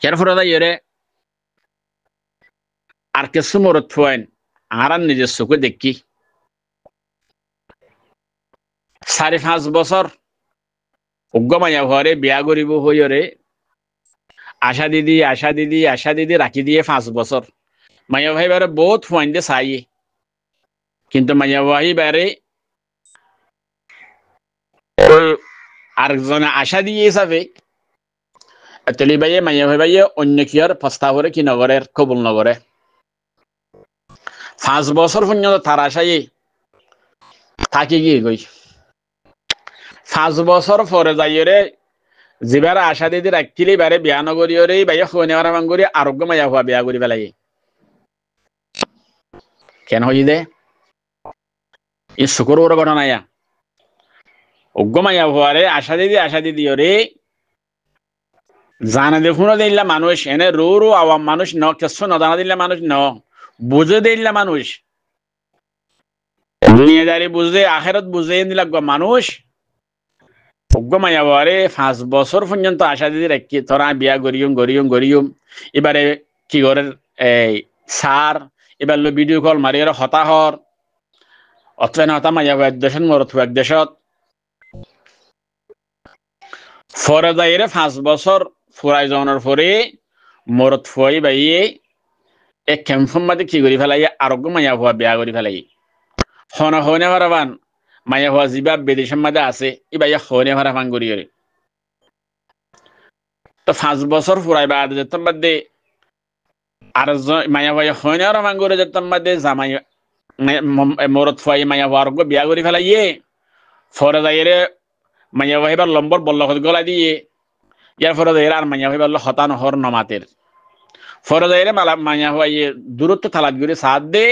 কের ফরদা ইরে আর কিছু মরত ফুয়েন আর নিজের চোখে দেখি 4-5 বছর উগ্গমায়া ঘরে বিয়া করিব হইরে আশা দিদি রাখি দিয়ে 5 বছর মায়া ভাই বারে বহুত ফুয়াইন দে চাই কিন্তু মায়া ভাই বারে আরেকজনে আশা দিয়ে হিসাবে তেলি ভাইয়ে মায়া ভাই ভাইয়ে অন্য কি আর প্রস্তাব করে কি নগরের কবুল নগরে 5 বছর পর্যন্ত তার আশাই থাকি গিয়ে গই 5 বছর পরে যাইরে জিবার আশা দিদি রাখিলে বারে বিয়া নগরীয়রে ভাইয়ে খনে আর মাঙ্গরি আরোগ্য মায়া হওয়া বিয়া করি পেলাই কেন হই দে ই শুকুর ওর ঘটনা ইয়া অজ্ঞ মায়া হওয়ারে আশা দিদি ওরে জানা দেখুন দিল্লা মানুষ এনে রো আওয়াম মানুষ ন কেস ন জানা দিল্লা মানুষ ন বুঝে দিল্লা মানুষ দুনিয়াদারি বুঝে আখেরাত বুঝে দিলাগ মানুষ অজ্ঞ মায়া হওয়ারে 5 বছর পর্যন্ত আশা দিদি রাখি তোরা বিয়া গরিয়ম এবারে কি করে এই সার এবার ভিডিও কল মারি হতাহর অথবা হতা মায়া এক দেশত মরত এক দেশত ফরে যাইরে 5 বছর ফুরাই যাওয়ার পরে মরত ফুয়াই বাইয়ে এক ক্যাম্পম মাঝে কি করি ফেলাই আরোগ্য মায়া হওয়া বিয়া করি ফেলাই হনে ভারাবান মায়া হওয়া জিবা বিদেশের মাঝে আছে ই বাইয়া হনে ভারাবান করি তো 5 বছর ফুরাই বা যেতাম বাদে আর মায়া হওয়া হনে ভারাবান করে যেতাম বাদে জামাই মরত ফুয়াই মায়া হওয়া আরোগ্য বিয়া করি ফেলাইয়ে ফরে যাইরে মায়া ভাইবার লম্বর বল্ল গলা দিয়ে ইয়ার ফরে যাইরে আর মায়া ভাইবার হতান হর নমাতের ফরে যাইরে মায়া হওয়াইয়ে দূরত্ব থালাত করে সাথ দে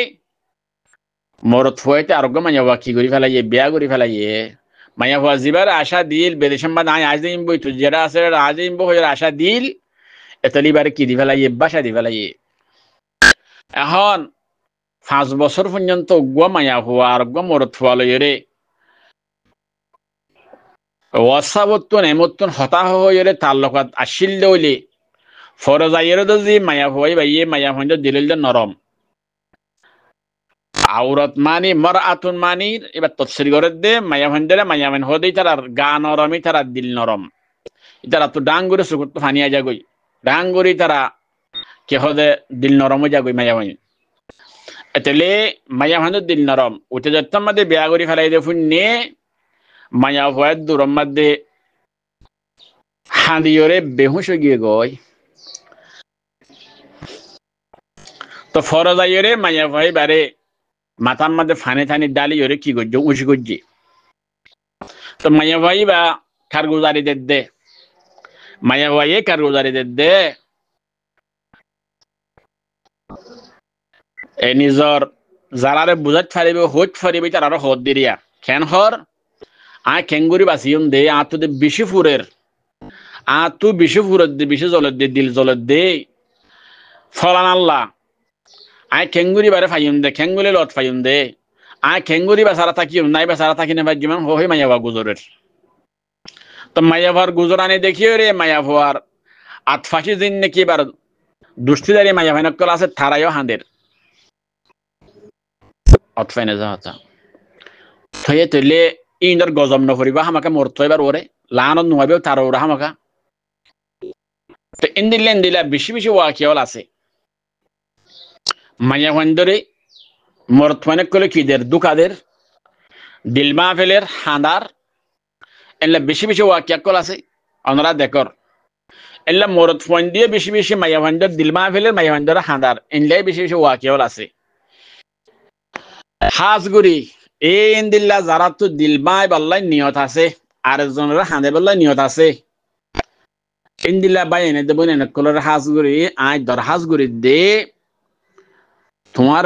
মরত ফুয়াইতে আরোগ্য মায়া হওয়া কি করি ফেলাইয়ে বিয়া করি ফেলাইয়ে মায়া হওয়া জিবার আশা দিল বেদেশম বা নাই আজ দিন বই তো যেটা আছে আজ দিন বই আশা দিল এতলিবারে কি দি ফেলাইয়ে বাসা দি ফেলাইয়ে এখন 5 বছর পর্যন্ত গুয়া মায়া হওয়া আরোগ্য মরত ফুয়া লইরে ওয়াসাবতুন এমতুন হতাহ হইরে তার লগত আসিল দইলে ফরে যাইরে যদি মায়া হই বাইয়ে মায়া হইন্দ দিলিল নরম আওরাত মানি মারআতুন মানি এবার তফসির করে দে মায়া হইন্দরে মায়া মান হদেই তার গা নরমই তার দিল নরম ইতারা তো ডাঙ্গুরে সুকুত ফানিয়া যাগই ডাঙ্গুরি তারা কে হদে দিল নরম যাগই মায়া হই এতলে মায়া হইন্দ দিল নরম উঠে যত্তম মধ্যে বিয়া করি ফেলাই দে ফুন্নে মায়া হওয়ার দূরের মধ্যে হাঁদিয়রে বেহুশ গিয়ে গয় তো ফরজাইরে মায়া ভাই বারে মাথার মধ্যে ফানে থানি ডালি ওরে কি করছে উঁচু করছে তো মায়া ভাই বা কারগুজারি দে মায়া ভাইয়ে কারগুজারি দে এই নিজর যারারে বুঝাত ফারিবে হইত ফারিবে তার আরো হদ দিরিয়া কেন হর খেঙ্গুরি বাসিয়ম দে তো দে বেশি ফুরের তো বেশি ফুরের দে বেশি জলের দে দিল জলের দে ফলান আল্লাহ খেঙ্গুরি বারে ফাইম দে খেঙ্গুলি লত ফাইম দে খেঙ্গুরি বা সারা থাকি নাই বা সারা থাকি না ভাই যিমান হই মায়াবা গুজরের তো মায়াভার গুজরানি দেখিও রে মায়াভার আতফাকি দিন নাকি এবার দুষ্টিদারি মায়াভাই নকল আছে থারাইও হাঁদের অতফাইনে যাওয়া থয়ে তৈলে ইন্দর গজম নফরিবা হামাকে মরতো এবার ওরে লানত নোয়াবেও তার ওরা হামাকা তো ইন্দিলা বেশি ওয়াকিয়াল আছে মায়া হন্দরে মরত মানে কলে কিদের দুকাদের দিলমা ফেলের হাঁদার এলা বেশি ওয়াকিয়াকল আছে অনরা দেখর এলা মরত ফোন দিয়ে বেশি মায়া হন্দর দিলমা ফেলের মায়া হন্দর হাঁদার এনলাই বেশি ওয়াকিয়াল আছে হাজগুড়ি এই ইন্দিল্লা যারা তো দিলমায় বাল্লাই নিয়ত আছে আর একজনের হাঁদে বাল্লাই নিয়ত আছে ইন্দিল্লা বাই এনে দেবেন এনে কলের হাজগুড়ি দর হাজগুড়ি দে তোমার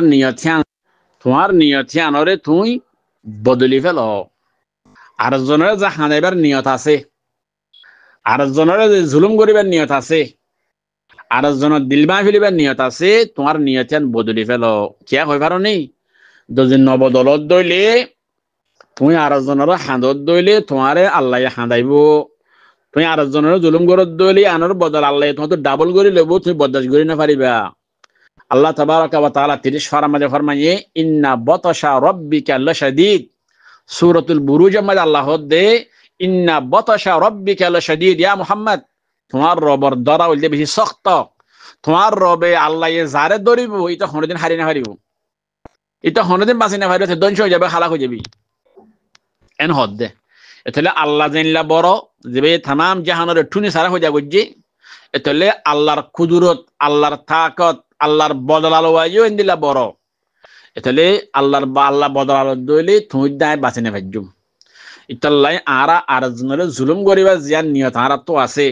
নিয়ত আনরে তুই বদলি ফেল আর একজনের যা হাঁদাইবার নিয়ত আছে আর একজনের যে জুলুম করিবার নিয়ত আছে আর একজনের দিলমা ফেলিবার নিয়ত আছে তোমার নিয়ত বদলি ফেল কিয়া হয়ে পারো নি যদি নবদলত দইলে তুমি আর একজনের হাঁদত দইলে তোমারে আল্লাহ হাঁদাইব তুমি আর জনের জুলুম করত দলি আনোর বদল আল্লাহ তোমার তো ডাবল করে লব তুমি বদাস করি না পারিবা আল্লাহ তাবারাকা ওয়া তাআলা 30 পারা মাঝে ফরমায়ে ইন্না বাতাশা রাব্বিকা লাশাদীদ সূরাতুল বুরুজের মধ্যে আল্লাহ দে ইন্না বাতাশা রাব্বিকা লাশাদীদ ইয়া মুহাম্মদ তোমার রবের দরা হইলে বেশি শক্ত তোমার রবে আল্লাহ যারে ধরিব এটা কোনদিন হারি না হারিব এটা কোনদিন বাঁচি না হারিব ধ্বংস হয়ে যাবে হালাক হয়ে যাবি এন হদ দে এতলে আল্লাহ জানলা বড় যে তাম জাহানের ঠুনি সারা হয়ে যাবে যে এতলে আল্লাহর কুদরত আল্লাহর তাকত আল্লাহর বদলালো আইও এন্দিলা বড় এতলে আল্লাহ বদলালো দইলে তুমি দায় বাঁচি না ভাজ্যুম ইতাল্লাই আর জনের জুলুম করিবার জিয়ার নিয়ত আর তো আছে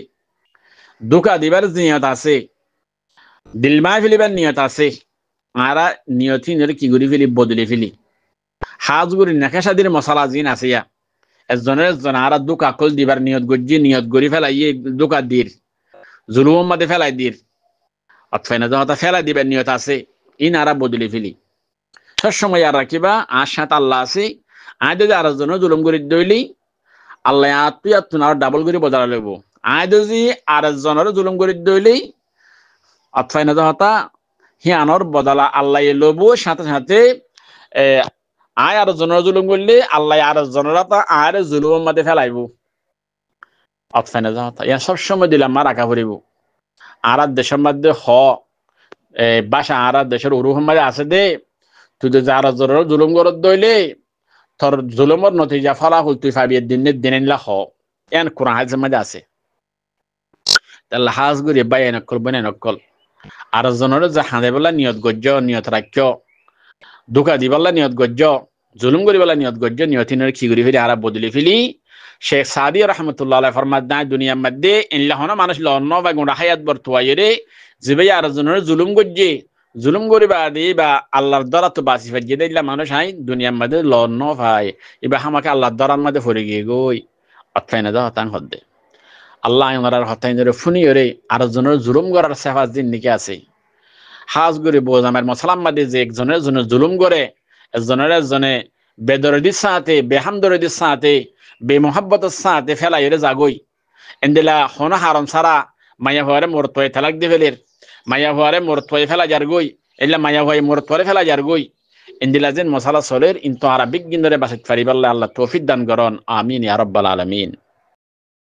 ধোকা দিবার নিয়ত আছে দিলমায় ফেলিবার নিয়ত আছে আরা নিয়তি নিয়ত কি করি ফেলি বদলে ফেলি হাজ গুরি নেখাসাদির মশালা জিন আছে ইয়া একজন আরা ধোকা কল দিবার নিয়ত গজ্জি নিয়ত গড়ি ফেলাই ধোকা দির জুলুম মাদে ফেলাই দির অথবা না যখন ফেলাই দিবার নিয়ত আছে ইন আরা বদলে ফেলি সবসময় আর রাখিবা আর সাথে আল্লাহ আছে আয় যদি আর জন জুলুম করে দইলি আল্লাহ তুই আর তুই আর ডাবল করে বদলা লব আয় যদি আর জনের জুলুম করে দইলি অথবা না যখন হিয়ানোর বদলা আল্লাহ লব সাথে সাথে আয় আর জনের জুলুম করলে আল্লাহ আর জনের আর জুলুমের মধ্যে ফেলাইব অথবা না যখন ইয়া সবসময় দিলাম মা রাখা পড়িব আর দেশের মধ্যে বাসা আর দেশের উরুহের মধ্যে আছে দে তুই তো যারা জনের জুলুম করত দইলে তোর জুলুমর নতিজা ফলাফল তুই পাবি দিনে হ এন কোরআন হাদিসের মধ্যে আছে তাহলে হাজ গুরি বাই নকল বনে নকল আর জনের যে হাঁদে বেলা নিয়ত গজ্য নিয়ত রাখ্য ধোকা দিবাল্লা নিয়ত গজ্য জুলুম করিবালা নিয়ত গজ্য নিয়তিনের কি করি ফেলি আর বদলি ফেলি শেখ সাদি রহমতুল্লাহ আলাইহি ফরমাদ না দুনিয়ার মধ্যে ইল্লাহনা মানুষ লন্ন বা গুণা হায়াত বর্তওয়াইরে জিবে আর জনের জুলুম গজ্জে জুলুম করিবা দি বা আল্লাহর দ্বারা তো বাঁচি ফের যে দিলা মানুষ হাই দুনিয়ার মধ্যে লন্ন ভাই এবার আমাকে আল্লাহর দ্বারার মধ্যে ফরে গিয়ে গই অর্থাৎ না যাও তাং হদ্দে আল্লাহ ওনার হতাই ধরে ফুনি ওরে আর জনের জুলুম করার সেফাজ দিন নিকে আছে হাজ করে বোঝ আমার মশলাম মাদে যে একজনের জন্য জুলুম করে একজনে বেদরদির সাথে বেহামদরদির সাথে বেমহাব্বতের সাথে ফেলাই এরে জাগই এন্দিলা হন হারম সারা মায়া হওয়ারে মোর তয়ে তালাক দি ফেলের মায়া হওয়ারে মোর তয়ে ফেলা যার গই এলা মায়া হয়ে মোর তরে ফেলা যার গই এন্দিলা যেন মশালা চলের ইন্তু আরবিক গিন্দরে বাসিত ফারিবাল্লাহ আল্লাহ তৌফিক দান করন আমিন ইয়া রাব্বাল আলামিন।